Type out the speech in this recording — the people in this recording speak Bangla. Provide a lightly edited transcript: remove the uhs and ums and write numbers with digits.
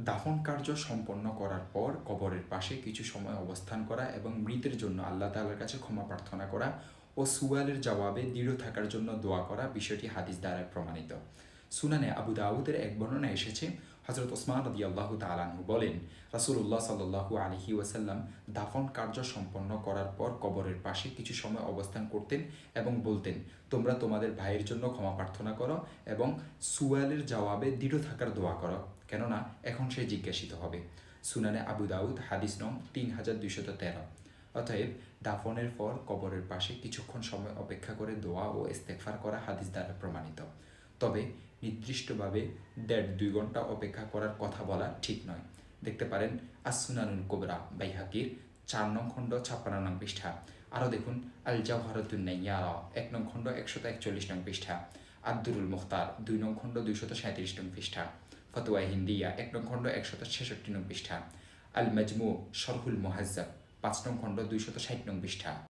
দাফন কার্য সম্পন্ন করার পর কবরের পাশে কিছু সময় অবস্থান করা এবং মৃতের জন্য আল্লাহ তাআলার কাছে ক্ষমা প্রার্থনা করা ও সুয়ালের জবাবে দৃঢ় থাকার জন্য দোয়া করা বিষয়টি হাদিস দ্বারা প্রমাণিত। সুনানে আবু দাউদের এক বর্ণনায় এসেছে, হযরত ওসমান রাদিয়াল্লাহু তাআলা আনহু বলেন, রাসূলুল্লাহ সাল্লাল্লাহু আলাইহি ওয়াসাল্লাম দাফন কার্য সম্পন্ন করার পর কবরের পাশে কিছু সময় অবস্থান করতেন এবং বলতেন, তোমরা তোমাদের ভাইয়ের জন্য ক্ষমা প্রার্থনা করো এবং সুয়ালের জবাবে দৃঢ় থাকার দোয়া করো, কেননা এখন সে জিজ্ঞাসিত হবে। সুনানে আবু দাউদ হাদিস নং 3213। অতএব দাফনের পর কবরের পাশে কিছুক্ষণ সময় অপেক্ষা করে দোয়া ও ইস্তেগফার করা হাদিস দ্বারা প্রমাণিত। তবে নির্দিষ্টভাবে 1.5-2 ঘন্টা অপেক্ষা করার কথা বলা ঠিক নয়। দেখতে পারেন আস-সুনানুল কুবরা বাইহাকির 4 নং খণ্ড 56 নং পৃষ্ঠা। আরও দেখুন আল জাওহারাতুন নাইয়ারা 1 নং খণ্ড 141 নং পৃষ্ঠা, আদ-দুরুল মুখতার 2 নং খণ্ড 237 নং পৃষ্ঠা, ফতোয়া হিন্দিয়া 1 নং খণ্ড 166 নং পৃষ্ঠা, আল মাজমু শরহুল মুহাজ্জাব 5 নং খণ্ড 260 নং পৃষ্ঠা।